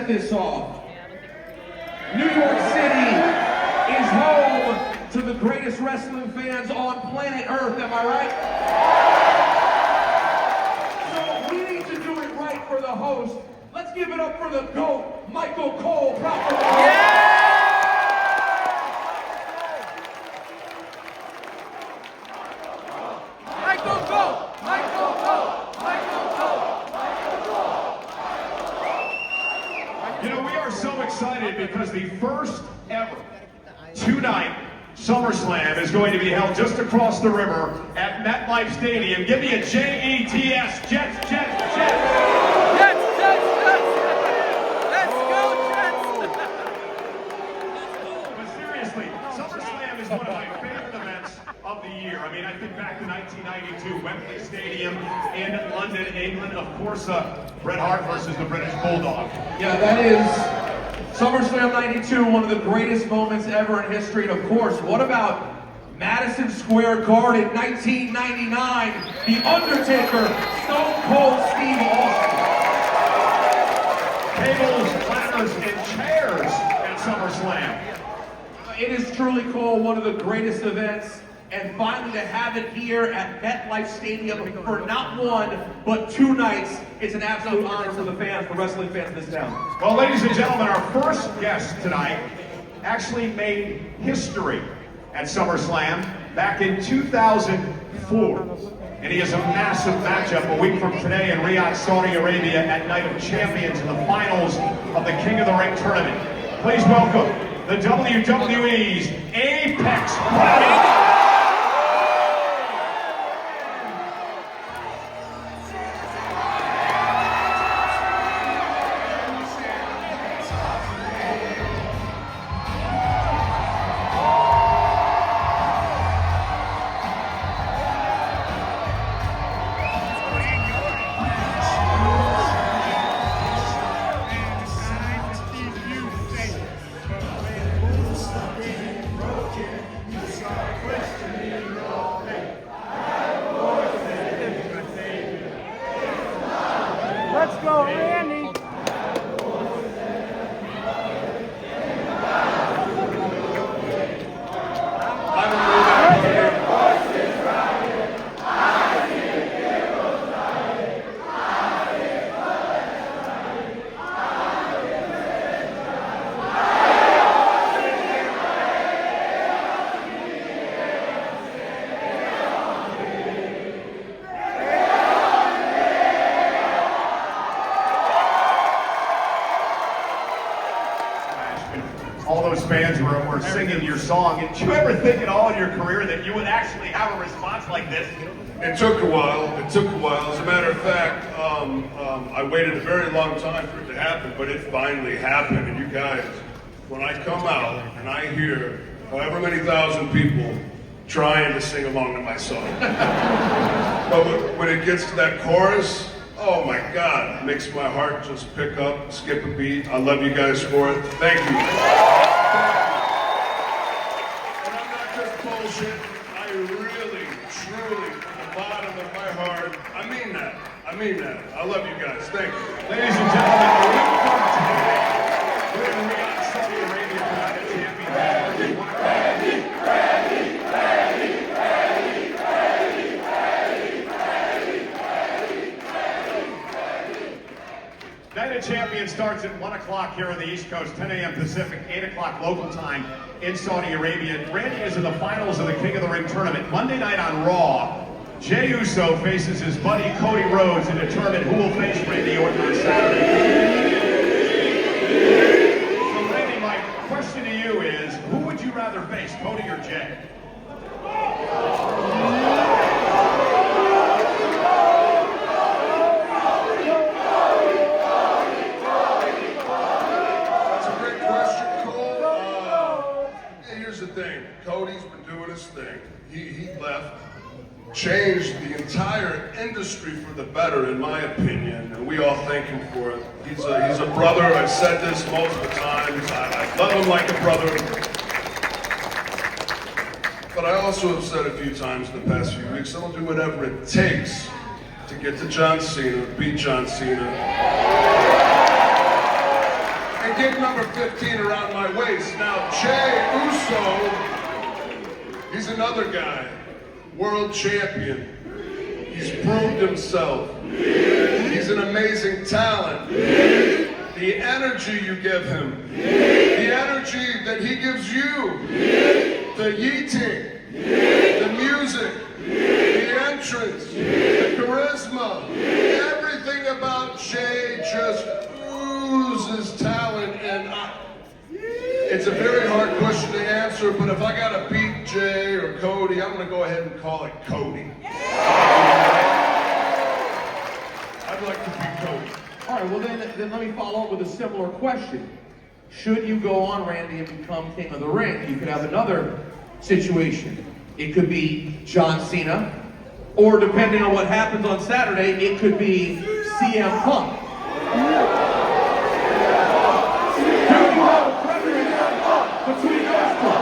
set this off. New York City is home to the greatest wrestling fans on planet Earth, am I right? So we need to do it right for the host. Let's give it up for the GOAT, Michael Cole, proper. Michael Cole! Michael Cole! Michael Cole! You know, we are so excited because the first ever two-night SummerSlam is going to be held just across the river at MetLife Stadium. Give me a J-E-T-S, Jets, Jets, Jets! Jets, Jets, Jets! Let's go, Jets! But seriously, SummerSlam is one of my favorite events of the year. I mean, I think back to 1992, Wembley Stadium in London, England. Of course, Bret Hart versus the British Bulldog. Yeah, that is SummerSlam 92, one of the greatest moments ever in history. And of course, what about Madison Square Garden 1999, The Undertaker, Stone Cold Steve Austin. Tables, ladders, and chairs at SummerSlam. It is truly cool, one of the greatest events. And finally to have it here at MetLife Stadium for not one, but two nights, it's an absolute honor for the fans, the wrestling fans in this town. Well, ladies and gentlemen, our first guest tonight actually made history at SummerSlam back in 2004. And he has a massive matchup a week from today in Riyadh, Saudi Arabia at Night of Champions in the finals of the King of the Ring tournament. Please welcome the WWE's Apex Party. Let's go, Randy! All those fans were singing your song. Did you ever think at all in your career that you would actually have a response like this? It took a while. It took a while. As a matter of fact, I waited a very long time for it to happen, but it finally happened. And you guys, when I come out and I hear however many thousand people trying to sing along to my song, but when it gets to that chorus, oh my God, it makes my heart just pick up, skip a beat. I love you guys for it. Thank you. And I'm not just bullshit. I really, truly, from the bottom of my heart, I mean that. I mean that. I love you guys. Thank you. Ladies and gentlemen, a week from today, we're in Riyadh, Saudi Arabia for Night of Champions. Night of Champions starts at 1 o'clock here on the East Coast, 10 a.m. Pacific, 8 o'clock local time in Saudi Arabia. Randy is in the finals of the King of the Ring tournament. Monday night on Raw, Jey Uso faces his buddy Cody Rhodes to determine who will face Randy Orton on Saturday. So Randy, my question to you is, who would you rather face, Cody or Jey? Thing. Cody's been doing his thing. He left, changed the entire industry for the better, in my opinion, and we all thank him for it. He's a brother. I've said this multiple times. I love him like a brother. But I also have said a few times in the past few weeks, I'll do whatever it takes to get to John Cena, beat John Cena. gig number 15 around my waist. Now, Jey Uso, he's another guy, world champion. He's proved himself. He's an amazing talent. The energy you give him, the energy that he gives you, the yeeting, the music, the entrance, the charisma, everything about Jey just oozes talent, and it's a very hard question to answer, but if I gotta beat Jey or Cody, I'm gonna go ahead and call it Cody. I'd like to beat Cody. All right, well then let me follow up with a similar question. Should you go on, Randy, and become King of the Ring, you could have another situation. It could be John Cena, or depending on what happens on Saturday, it could be CM Punk. Do you have a preference between those two?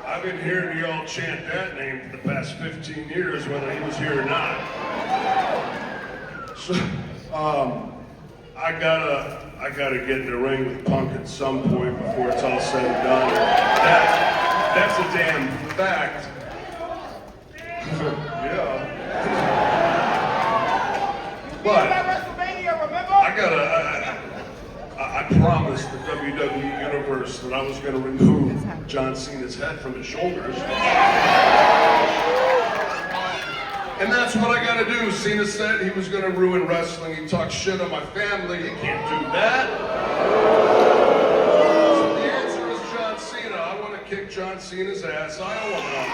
I've been hearing y'all chant that name for the past 15 years, whether he was here or not. So, I gotta get in the ring with Punk at some point before it's all said and done. That's a damn fact. Yeah. But I promised the WWE Universe that I was going to remove John Cena's head from his shoulders. And that's what I got to do. Cena said he was going to ruin wrestling. He talked shit on my family. He can't do that. So the answer is John Cena. I want to kick John Cena's ass. I owe him one.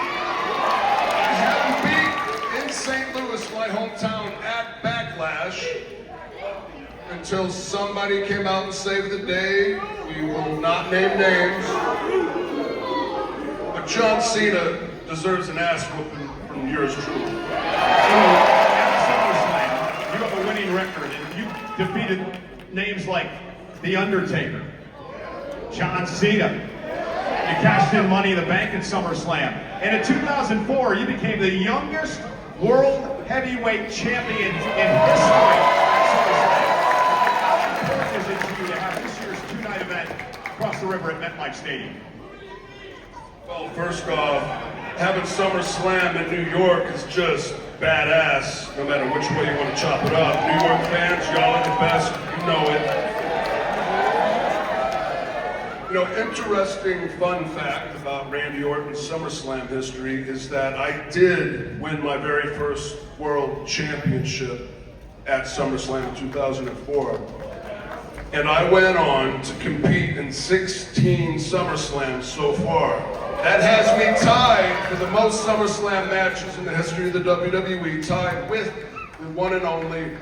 I had him beat in St. Louis, my hometown, at Backlash, until somebody came out and saved the day. We will not name names. But John Cena deserves an ass whooping from yours truly. At SummerSlam, you have a winning record, and you defeated names like The Undertaker, John Cena. You cashed in Money in the Bank at SummerSlam. And in 2004, you became the youngest world heavyweight champion in history at SummerSlam. How important is it to you to have this year's two-night event across the river at MetLife Stadium? Well, first off, having SummerSlam in New York is just badass, no matter which way you want to chop it up. New York fans, y'all are the best, you know it. You know, interesting fun fact about Randy Orton's SummerSlam history is that I did win my very first world championship at SummerSlam in 2004. And I went on to compete in 16 SummerSlams so far. That has me tied for the most SummerSlam matches in the history of the WWE, tied with the one and only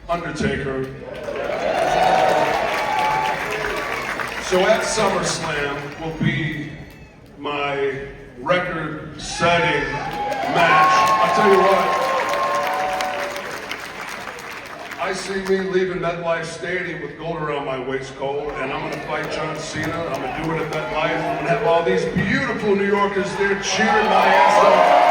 Undertaker. So at SummerSlam will be my record-setting match. I'll tell you what, I see me leaving MetLife Stadium with gold around my waistcoat, and I'm gonna fight John Cena. I'm gonna do it at MetLife. I'm gonna have all these beautiful New Yorkers there cheering my ass off.